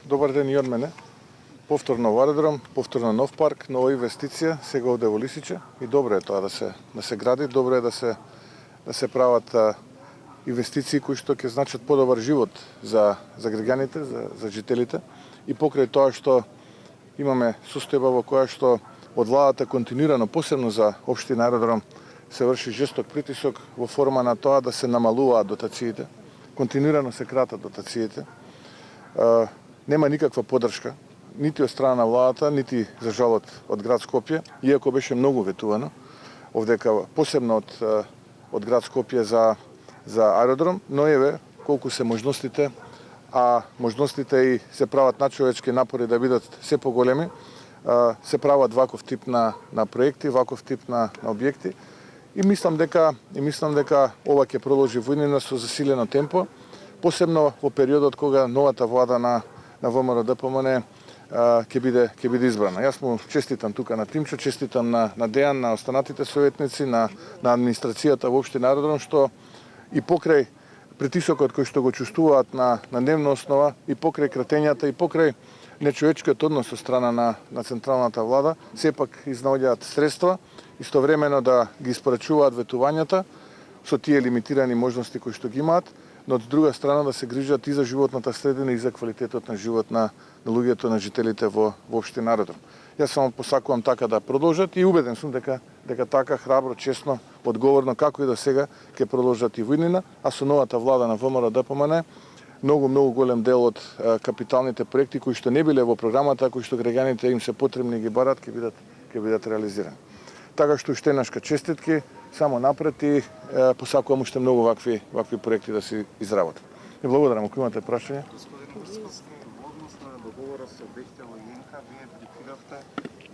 Добар ден и од мене. Повторно во аеродром, повторно нов парк, нова инвестиција, сега овде во Лисиче. И добро е тоа да се гради, добро е да се прават инвестиции кои што ќе значат подобар живот за граѓаните, за жителите. И покрај тоа што имаме состојба во која што од владата континуирано, посебно за општина аеродром, се врши жесток притисок во форма на тоа да се намалуваат дотациите. Континуирано се кратат дотациите. Нема никаква поддршка, нити од страна на владата, нити за жалот од град Скопје, иако беше многу ветувано овдека, посебно од град Скопје за аеродром, но еве колку се можностите, а можностите и се прават начовечки напори да бидат се поголеми, се прават ваков тип на проекти, ваков тип на објекти. И мислам дека ова ќе продолжи во иднина со засилено темпо, посебно во периодот кога новата влада на ВМРО ДПМН ќе биде избрана. Јас му честитам тука на Тимчо, честитам на Дејан, на останатите советници, на администрацијата во општина аеродром, што и покрај притисокот кој што го чувствуваат на дневна основа, и покрај кратењата, и покрај нечовечкиот однос од страна на централната влада, сепак изнаоѓаат средства, истовремено да ги испорачуваат ветувањата со тие лимитирани можности кои што ги имаат, но од друга страна да се грижат и за животната средина и за квалитетот на живот на луѓето, на жителите во општина аеродром. Јас само посакувам така да продолжат и убеден сум дека така храбро, честно, одговорно како и до сега ќе продолжат и во иднина, а со новата влада на ВМРО ДПМН многу голем дел од капиталните проекти кои што не биле во програмата, кои што граѓаните им се потребни и ги барат, ќе бидат реализирани. Така што уште еднашка честитки, само напред и посакувам уште многу вакви проекти да се изработат. И благодарам, ако имате прашање. Господин Врсковски, во однос на договорот со Бехтел и Јенка, вие предупредивте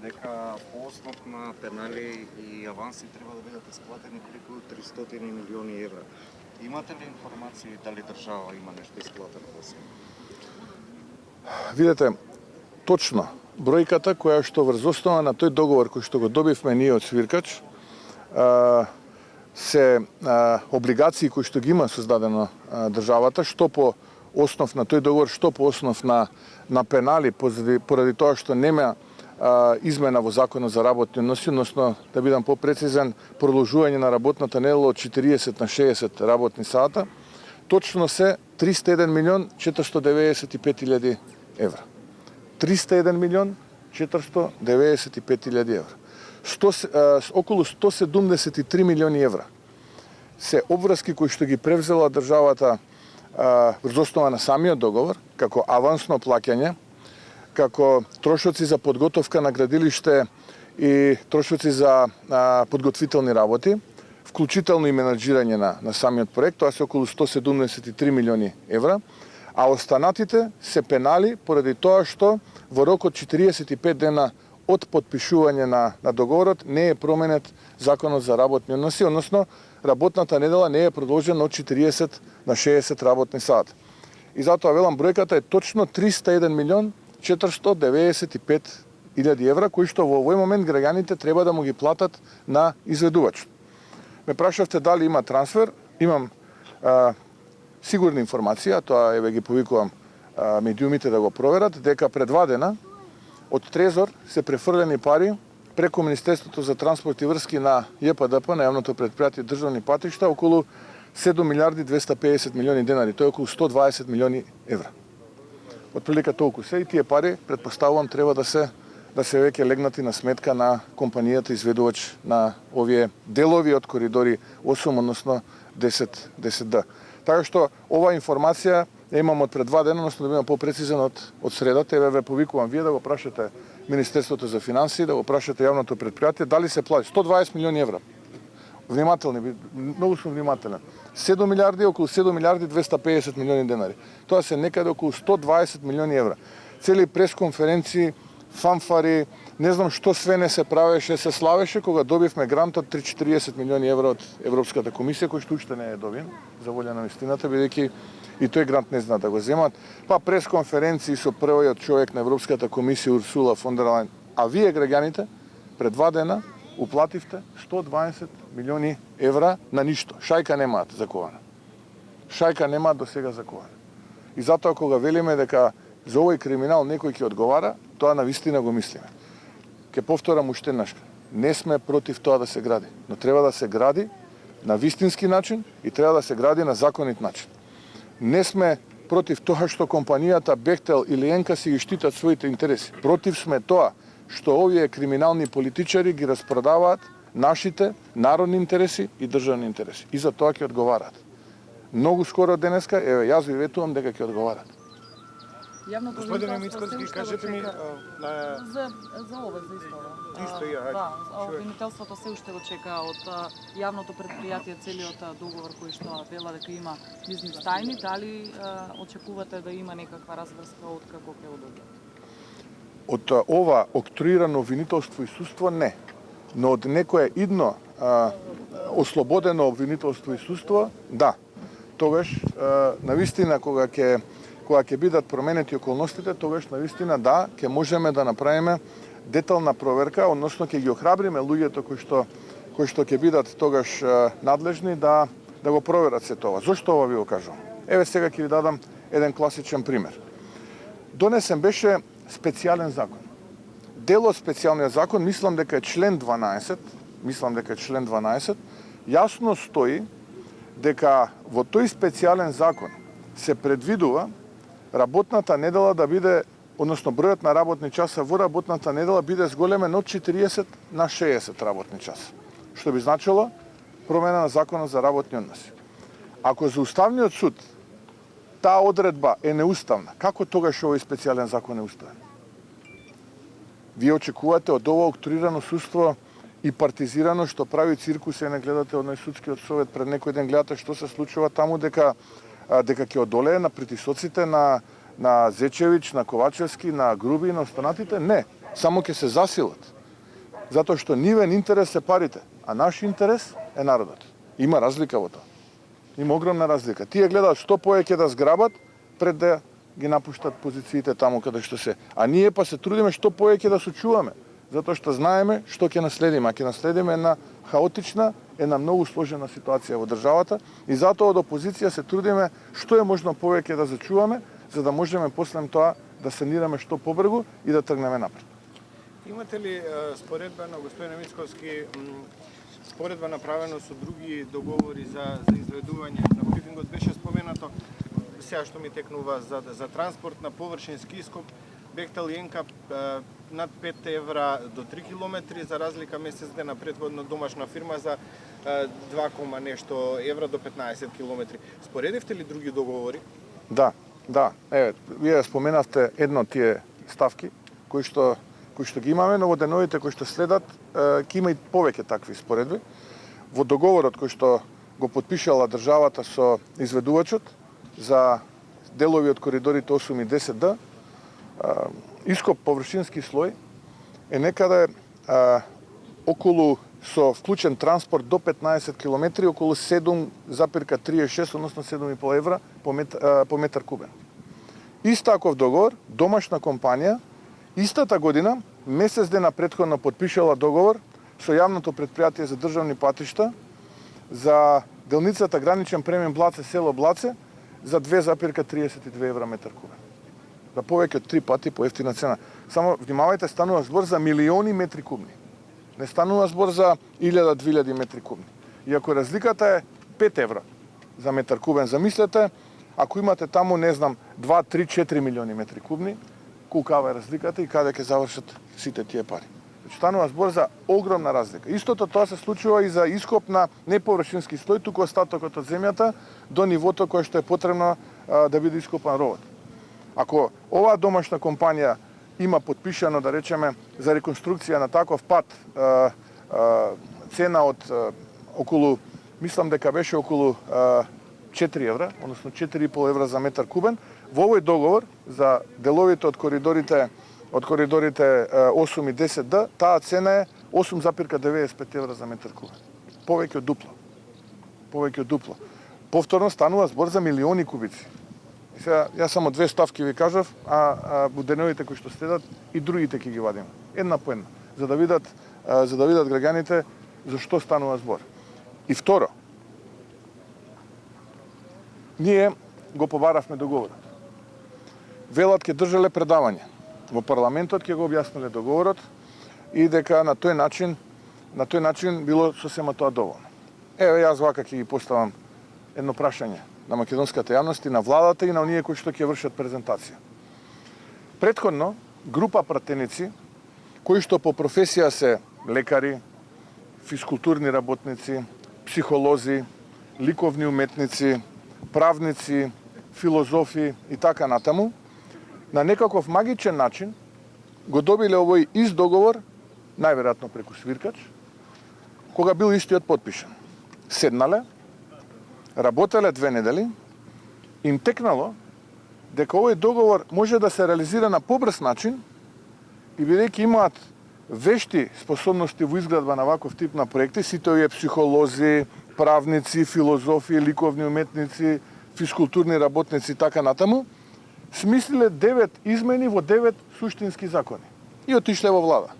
дека по основ на пенали и аванси треба да бидат исплатени преку 300 милиони евра. Имате ли информации дали држава има нешто исплатено во сега? Видете, точно бројката која што врз основа на тој договор кој што го добивме ние од Свиркач, се облигации кои што ги има создадено државата, што по основ на тој договор, што по основ на пенали, поради тоа што нема измена во законот за работни односи, односно, да бидам попрецизен, продолжување на работната недела од 40 на 60 работни сата, точно се 301 милион 495 илјади евра. 301 милион 495 илјади евра. Околу 173 милиони евра се обврски кои што ги превзела државата врз основа на самиот договор, како авансно плаќање, како трошоци за подготовка на градилиште и трошоци за подготвителни работи, вклучително и менаџирање на самиот проект, тоа се околу 173 милиони евра, а останатите се пенали поради тоа што во рок од 45 дена од подпишување на договорот не е променет законот за работни односи, односно работната недела не е продолжена од 40 на 60 работни сати. И затоа велам бројката е точно 301 милион 495 илјади евра, кои што во овој момент граѓаните треба да му ги платат на изведувачот. Ме прашавте дали има трансфер, имам сигурна информација, тоа еве ги повикувам медиумите да го проверат, дека пред 2 дена од Трезор се префрлени пари преку Министерството за транспорт и врски на ЈПДП, на јавното предпријатие државни патишта, околу 7 милиарди 250 милиони денари, тоа е околу 120 милиони евра. Отприлика толку се и тие пари, претпоставувам, треба да се веќе легнати на сметка на компанијата изведувач на овие делови од коридори 8, односно 10D. Така што ова информација ја имам од пред 2 дена, односно да бидам попрецизен од средата, еве ве повикувам вие да го прашате Министерството за финансии, да го прашате јавното предпријатие дали се плати 120 милиони евра. Внимателни, многу сум внимателен. 7 милиарди, околу 7 милиарди 250 милиони денари. Тоа се некаде околу 120 милиони евра. Цели пресконференции, фанфари, не знам што све не се правеше, се славеше кога добивме грант од 340 милиони евра од Европската комисија, кој што уште не е добиен, за волја на вистината, бидејќи и тој грант не знаат да го земат. Па пресконференции со првиот човек на Европската комисија Урсула фон дер Лајен. А вие граѓаните пред 2 дена уплативте 120 милиони евра на ништо. Шајка немаат закована. Шајка немаат до сега закована. И затоа кога велиме дека за овој криминал некој ќе одговара, тоа навистина го мислиме. Ке повторам уште еднаш. Не сме против тоа да се гради, но треба да се гради на вистински начин и треба да се гради на законит начин. Не сме против тоа што компанијата Бехтел или Енка си ги штитат своите интереси. Против сме тоа што овие криминални политичари ги распродаваат нашите народни интереси и државни интереси. И за тоа ќе одговараат. Многу скоро денеска, еве, јас ви ветувам дека ќе одговараат. Јавното Господине обвинителство се Мицкоски, уште кажете го ми, чека. За ова, за исто ова. Исто, ја, ајде, Да, обвинителството се уште го чека од јавното предпријатие целиот договор кој што вела дека има бизнис тајни, дали очекувате да има некаква разврска од како ќе одобрат? Од ова октруирано обвинителство и судство не, но од некое идно ослободено обвинителство и судство, да. Тогаш, навистина, кога ќе бидат променети околностите, тогаш навистина да, ќе можеме да направиме детална проверка, односно ќе ги охрабриме луѓето кои што ќе бидат тогаш надлежни да го проверат се тоа. Зошто ова ви го кажувам? Еве сега ќе ви дадам еден класичен пример. Донесен беше специјален закон. Дел од специјалниот закон, мислам дека е член 12, јасно стои дека во тој специјален закон се предвидува работната недела да биде, односно бројот на работни часа во работната недела биде зголемен од 40 на 60 работни часа. Што би значило промена на законот за работни односи. Ако за Уставниот суд таа одредба е неуставна, како тогаш овој специјален закон е уставен? Вие очекувате од ова октруирано судство и партизирано што прави циркус и не гледате од најсудскиот совет пред некој ден, гледате што се случува таму, дека ќе одолее на притисоците на Зечевич, на Ковачевски, на Груби и на останатите? Не, само ќе се засилат. Затоа што нивен интерес се парите, а наш интерес е народот. Има разлика во тоа. Има огромна разлика. Тие гледаат што повеќе да зграбат пред да ги напуштат позициите таму каде што се. А ние па се трудиме што повеќе да сочуваме, затоа што знаеме што ќе наследиме. А ќе наследиме една хаотична, една многу сложена ситуација во државата и затоа од опозиција се трудиме што е можно повеќе да зачуваме, за да можеме после тоа да санираме што побрзо и да тргнеме напред. Имате ли споредба на господине Мицкоски, споредба направено со други договори за изведување? На брифингот беше споменато, сега што ми текнува за транспорт на површински ископ, Бехтел и Енка над 5 евра до 3 километри, за разлика месец дена предходно домашна фирма за 2, нешто евра до 15 километри. Споредивте ли други договори? Да. Еве, вие споменавте едно од тие ставки кои што ги имаме, но во деновите кои што следат ќе има и повеќе такви споредби. Во договорот кој што го потпишала државата со изведувачот за делови од коридорите 8 и 10Д, ископ површински слој е некаде околу, со вклучен транспорт до 15 км, околу 7,36, односно 7,5 евра по метар кубен. Истаков договор, домашна компанија, истата година, месец дена претходно потпишала договор со јавното предпријатие за државни патишта за делницата граничен премин Блаце, село Блаце, за 2,32 евра метар кубен. За повеќе од 3 пати поевтина цена. Само внимавајте, станува збор за милиони метри кубни. Не станува збор за 1000-2000 метри кубни. И ако разликата е 5 евра за метар кубен, замислете, ако имате таму, не знам, 2, 3, 4 милиони метри кубни, колкава е разликата и каде ќе завршат сите тие пари. Значи, станува збор за огромна разлика. Истото тоа се случува и за ископ на неповршински слој, туку остатокот од земјата до нивото кое што е потребно да биде ископан ровот. Ако оваа домашна компанија има потпишано, да речеме, за реконструкција на таков пат цена од околу, мислам дека беше околу 4 евра, односно 4,5 евра за метар кубен, во овој договор за деловите од коридорите 8 и 10Д, таа цена е 8,95 евра за метар кубен. Повеќе од дупло. Повторно станува збор за милиони кубици. И сега, јас само две ставки ви кажав, а во деновите кои што следат и другите ќе ги вадиме. Една по една, за да видат граѓаните за што станува збор. И второ, ние го побаравме договорот. велат ќе држале предавање во парламентот, ќе го објасниле договорот и дека на тој начин било сосема тоа доволно. Еве јас вака ќе ги поставам едно прашање на македонската јавност и на владата и на оние кои што ќе вршат презентација. Претходно, група пратеници кои што по професија се лекари, физкултурни работници, психолози, ликовни уметници, правници, филозофи и така натаму, на некаков магичен начин го добиле овој ист договор, најверојатно преку свиркач, кога бил истиот потпишан. Седнале, работеле 2 недели, им текнало дека овој договор може да се реализира на побрз начин и бидејќи имаат вешти способности во изградба на ваков тип на проекти, сите овие психолози, правници, филозофи, ликовни уметници, физкултурни работници и така натаму, смислиле 9 измени во 9 суштински закони и отишле во влада.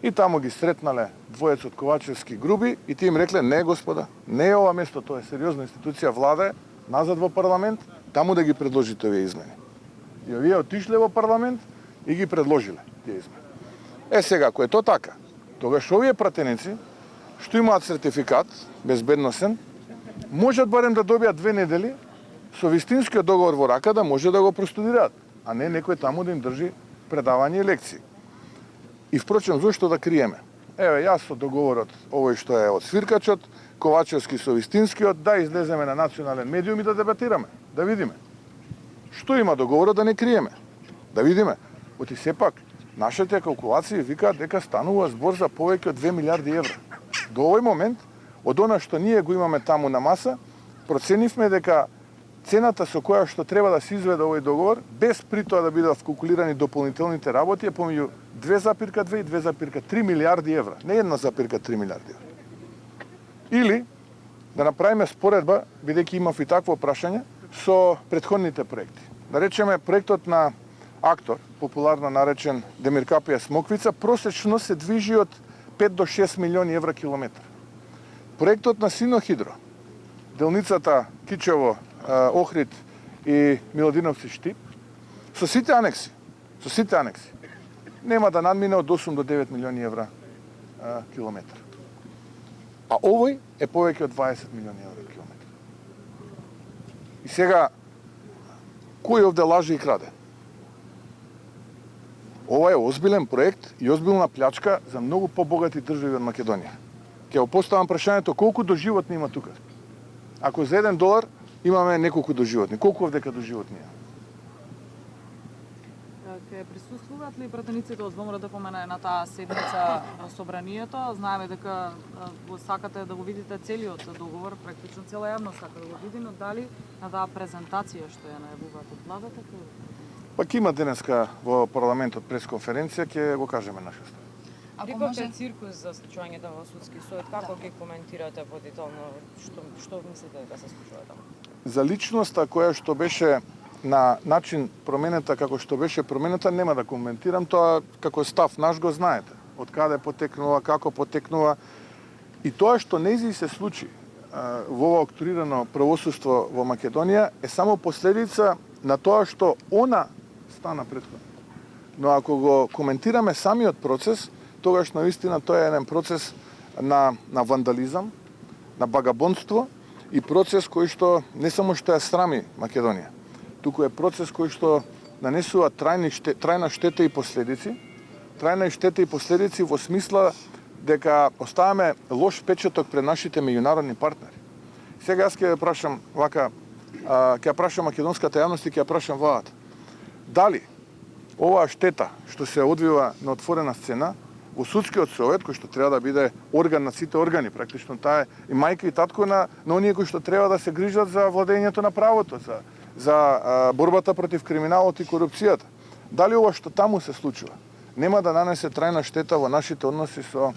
И таму ги сретнале двојец од Ковачевски груби и ти им рекле: не, господа, не е ова место, тоа е сериозна институција, влада е, назад во парламент, таму да ги предложите овие измени. И овие отишле во парламент и ги предложиле тие измени. Сега, ако е тоа така, тогаш овие пратеници, што имаат сертификат, безбедносен, можат барем да добијат 2 недели со вистинскиот договор во рака да може да го простудираат, а не некој таму да им држи предавање и лекции. И впрочем, зошто да криеме? Еве, јас со договорот, овој што е од свиркачот, Ковачевски со вистинскиот, да излеземе на национален медиум и да дебатираме, да видиме. Што има договорот да не криеме? Да видиме. Оти сепак, нашите калкулации викаат дека станува збор за повеќе од 2 милиарди евра. До овој момент, од она што ние го имаме таму на маса, проценивме дека цената со која што треба да се изведе овој договор, без при тоа да бидат вкалкулирани дополнителните работи, е помеѓу 2,2 и 2,3 милиарди евра. Не 1,3 милиарди евра. Или да направиме споредба, бидејќи имав и такво прашање, со претходните проекти. Да речеме, проектот на Актор, популарно наречен Демиркапија Смоквица, просечно се движи од 5 до 6 милиони евра километар. Проектот на Синохидро, делницата Кичево, Охрид и Милодиновци Штип, со сите анекси, нема да надмине од 8 до 9 милиони евра километар. А овој е повеќе од 20 милиони евра километар. И сега, кој овде лаже и краде? Ова е озбилен проект и озбилна плячка за многу побогати држави од Македонија. Ќе го поставам прашањето колку доживотни има тука. Ако за $1 имаме неколку доживотни, колку овдека доживотни има? Ке присуствуваат ли пратениците од ВМРО да помена на таа седница во собранието? Знаеме дека го сакате да го видите целиот договор, практично цела јавност сака да го види, но дали на таа презентација што ја најавуваат од владата? Пак има денеска во парламентот пресконференција, ќе го кажеме нашето. Ако може циркус за случувањето во судски суд, како ги коментирате водително, што мислите дека се случува таму? За личноста која што беше на начин променета како што беше променета, нема да коментирам, тоа како став наш го знаете. Од каде потекнува, како потекнува. И тоа што нејзи се случи во ова октрирано правосудство во Македонија е само последица на тоа што она стана претходно. Но ако го коментираме самиот процес, тогаш наистина тоа е еден процес на вандализам, на багабонство и процес кој што не само што ја срами Македонија, туку е процес кој што нанесува трајна штета и последици. Трајна штета и последици во смисла дека оставаме лош печаток пред нашите меѓународни партнери. Сега јас ќе прашам вака, ќе прашам македонската јавност и ќе прашам владата. Дали оваа штета што се одвива на отворена сцена во судскиот совет, кој што треба да биде орган на сите органи, практично таа е и мајка и татко на оние кои што треба да се грижат за владењето на правото, за борбата против криминалот и корупцијата. Дали ова што таму се случува нема да нанесе трајна штета во нашите односи со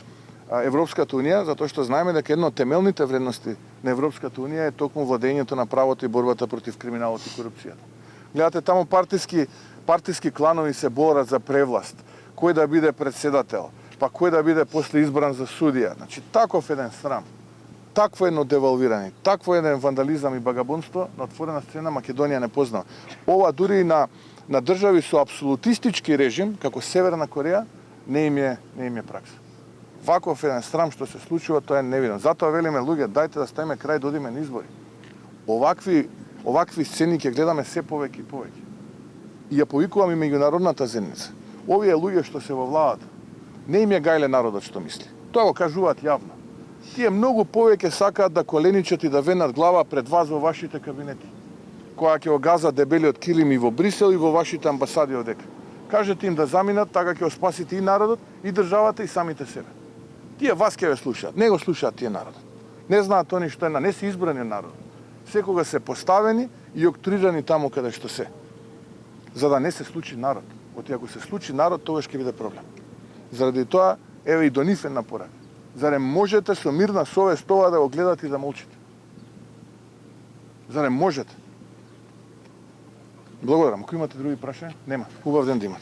Европската унија, затоа што знаеме дека една од темелните вредности на Европската унија е токму владењето на правото и борбата против криминалот и корупцијата. Гледате, таму партиски кланови се борат за превласт, кој да биде председател, па кој да биде после избран за судија. Значи, таков еден срам, такво едно девалвирање, такво еден вандализам и багабонство на отворена сцена Македонија не познава. Ова дури и на на држави со апсолутистички режим, како Северна Кореја, не им е пракса. Ваков еден срам што се случува, тоа е невидно. Затоа велиме луѓе, дајте да ставиме крај да одиме на избори. Овакви сцени ќе гледаме се повеќе и повеќе. И ја повикувам и меѓународната заедница. Овие луѓе што се во владата, не им е гајле народот што мисли. Тоа го кажуваат јавно. Тие многу повеќе сакаат да коленичат и да венат глава пред вас во вашите кабинети. Која ќе огаза дебелиот килим и во Брисел и во вашите амбасади одека. Кажете им да заминат, така ќе спасите и народот, и државата, и самите себе. Тие вас ќе ве слушаат, не го слушаат тие народот. Не знаат они што не се избрани народ. Секога се поставени и октрирани таму каде што се. За да не се случи народ. Оти ако се случи народ, тогаш ќе биде проблем. Заради тоа, еве и до нив една порака. Зарем можете со мирна совест тоа да го гледате и да молчите? Зарем можете? Благодарам. Ако имате други прашања, нема. Убав ден да имате.